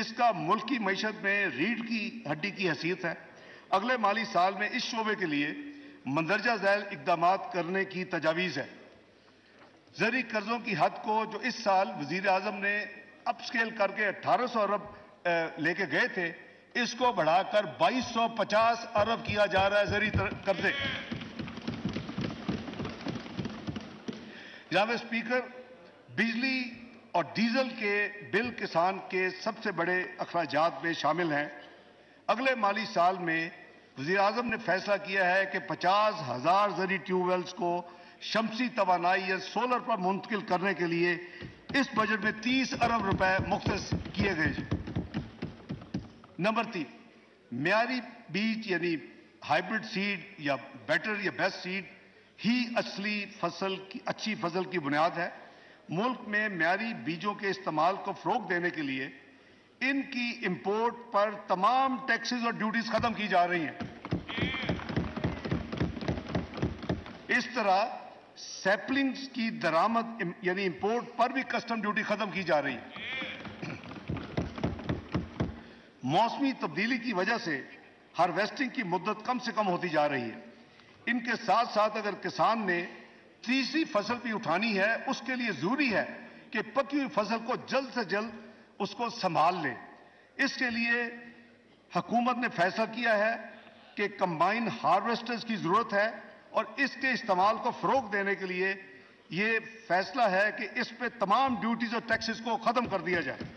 اس کا ملکی معیشت میں ریڑھ کی ہڈی کی حیثیت ہے۔ اگلے مالی سال میں اس شعبے کے لیے مندرجہ ذیل اقدامات کرنے کی تجاویز ہے۔ زرعی قرضوں کی حد کو جو اس سال وزیر اعظم نے اپ سکیل کر کے 1800 ارب لے کے گئے تھے، اس کو بڑھا کر 2250 ارب کیا جا رہا ہے زرعی قرضے۔ جناب اسپیکر، بجلی اور ڈیزل کے بل کسان کے سب سے بڑے اخراجات میں شامل ہیں۔ اگلے مالی سال میں وزیر اعظم نے فیصلہ کیا ہے کہ 50,000 زرعی ٹیوب ویلز کو شمسی توانائی یا سولر پر منتقل کرنے کے لیے اس بجٹ میں 30 ارب روپے مختص کیے گئے۔ نمبر 3، معیاری بیج یعنی ہائیبرڈ سیڈ یا بیٹر یا بیسٹ سیڈ ہی اچھی فصل کی بنیاد ہے۔ ملک میں معیاری بیجوں کے استعمال کو فروغ دینے کے لیے ان کی امپورٹ پر تمام ٹیکسز اور ڈیوٹیز ختم کی جا رہی ہیں۔ اس طرح سیپلنگز کی درآمد یعنی امپورٹ پر بھی کسٹم ڈیوٹی ختم کی جا رہی ہے۔ موسمی تبدیلی کی وجہ سے ہارویسٹنگ کی مدت کم سے کم ہوتی جا رہی ہے۔ ان کے ساتھ ساتھ اگر کسان نے تیسری فصل بھی اٹھانی ہے، اس کے لیے ضروری ہے کہ پکی ہوئی فصل کو جلد سے جلد اس کو سنبھال لے۔ اس کے لیے حکومت نے فیصلہ کیا ہے کہ کمبائن ہارویسٹرز کی ضرورت ہے اور اس کے استعمال کو فروغ دینے کے لیے یہ فیصلہ ہے کہ اس پہ تمام ڈیوٹیز اور ٹیکسز کو ختم کر دیا جائے۔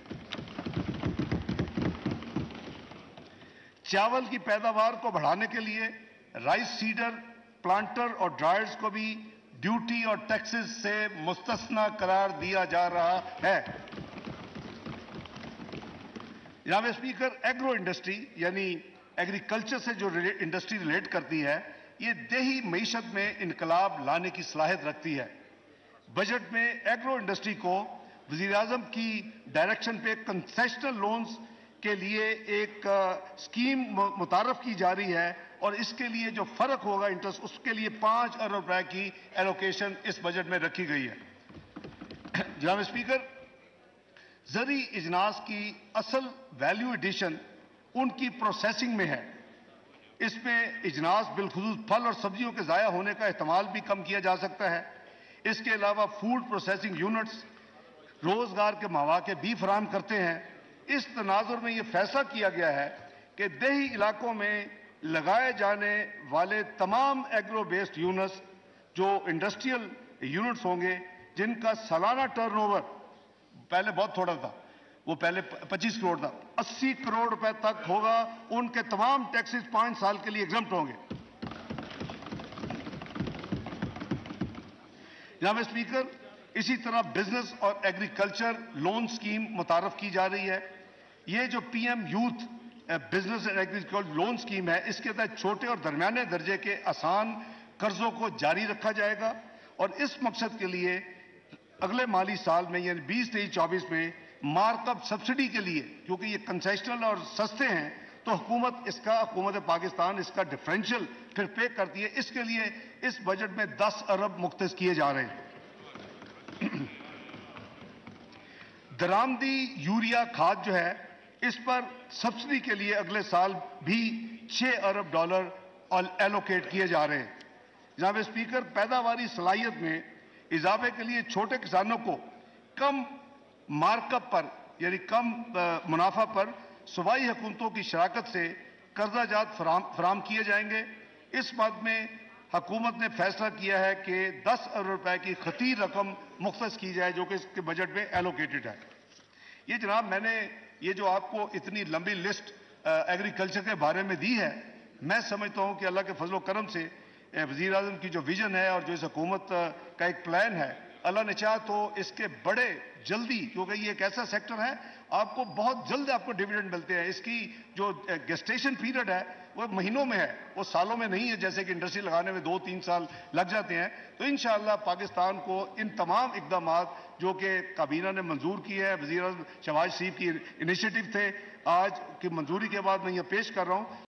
چاول کی پیداوار کو بڑھانے کے لیے رائس سیڈر، پلانٹر اور ڈرائرز کو بھی ڈیوٹی اور ٹیکسز سے مستثنی قرار دیا جا رہا ہے۔ جناب اسپیکر، ایگرو انڈسٹری یعنی ایگریکلچر سے جو انڈسٹری ریلیٹ کرتی ہے، یہ دیہی معیشت میں انقلاب لانے کی صلاحیت رکھتی ہے۔ بجٹ میں ایگرو انڈسٹری کو وزیر اعظم کی ڈائریکشن پہ کنسیشنل لونز کے لیے ایک اسکیم متعارف کی جا رہی ہے اور اس کے لیے جو فرق ہوگا انٹرسٹ، اس کے لیے 5 ارب روپے کی ایلوکیشن اس بجٹ میں رکھی گئی ہے۔ جناب اسپیکر، زرعی اجناس کی اصل ویلیو ایڈیشن ان کی پروسیسنگ میں ہے۔ اس میں اجناس بالخصوص پھل اور سبزیوں کے ضائع ہونے کا احتمال بھی کم کیا جا سکتا ہے۔ اس کے علاوہ فوڈ پروسیسنگ یونٹس روزگار کے مواقع بھی فراہم کرتے ہیں۔ اس تناظر میں یہ فیصلہ کیا گیا ہے کہ دیہی علاقوں میں لگائے جانے والے تمام ایگرو بیسڈ یونٹس جو انڈسٹریل یونٹس ہوں گے، جن کا سالانہ ٹرن اوور پہلے بہت تھوڑا تھا، وہ پہلے 25 کروڑ تھا، 80 کروڑ روپے تک ہوگا، ان کے تمام ٹیکسز 5 سال کے لیے ایگزمپٹ ہوں گے۔ جناب اسپیکر، اسی طرح بزنس اور ایگریکلچر لون سکیم متعارف کی جا رہی ہے۔ یہ جو P M youth business and agriculture loan scheme ہے، اس کے تحت چھوٹے اور درمیانے درجے کے آسان قرضوں کو جاری رکھا جائے گا اور اس مقصد کے لیے اگلے مالی سال میں یعنی 23-24 میں مارک اپ سبسڈی کے لیے، کیونکہ یہ کنسیشنل اور سستے ہیں، تو حکومت پاکستان اس کا ڈفرینشیل پھر پے کرتی ہے۔ اس کے لیے اس بجٹ میں 10 ارب مختص کیے جا رہے ہیں۔ درآمدی یوریا کھاد جو ہے، اس پر سبسڈی کے لیے اگلے سال بھی 6 ارب ڈالر ایلوکیٹ کیے جا رہے ہیں۔ جناب اسپیکر، پیداواری صلاحیت میں اضافے کے لیے چھوٹے کسانوں کو کم مارک اپ پر یعنی کم منافع پر صوبائی حکومتوں کی شراکت سے قرضہ جات فراہم کیے جائیں گے۔ اس بات میں حکومت نے فیصلہ کیا ہے کہ 10 ارب روپے کی خطیر رقم مختص کی جائے، جو کہ اس کے بجٹ میں ایلوکیٹڈ ہے۔ یہ جناب، میں نے یہ جو آپ کو اتنی لمبی لسٹ ایگریکلچر کے بارے میں دی ہے، میں سمجھتا ہوں کہ اللہ کے فضل و کرم سے وزیر اعظم کی جو ویژن ہے اور جو اس حکومت کا ایک پلان ہے، اللہ نے چاہا تو اس کے بڑے جلدی، کیونکہ یہ ایک ایسا سیکٹر ہے آپ کو بہت جلد آپ کو ڈیویڈنڈ ملتے ہیں۔ اس کی جو گیسٹیشن پیریڈ ہے وہ مہینوں میں ہے، وہ سالوں میں نہیں ہے، جیسے کہ انڈسٹری لگانے میں 2-3 سال لگ جاتے ہیں۔ تو انشاءاللہ پاکستان کو ان تمام اقدامات جو کہ کابینہ نے منظور کیے ہیں، وزیر اعظم شہباز شریف کی انیشیٹو تھے، آج کی منظوری کے بعد میں یہ پیش کر رہا ہوں۔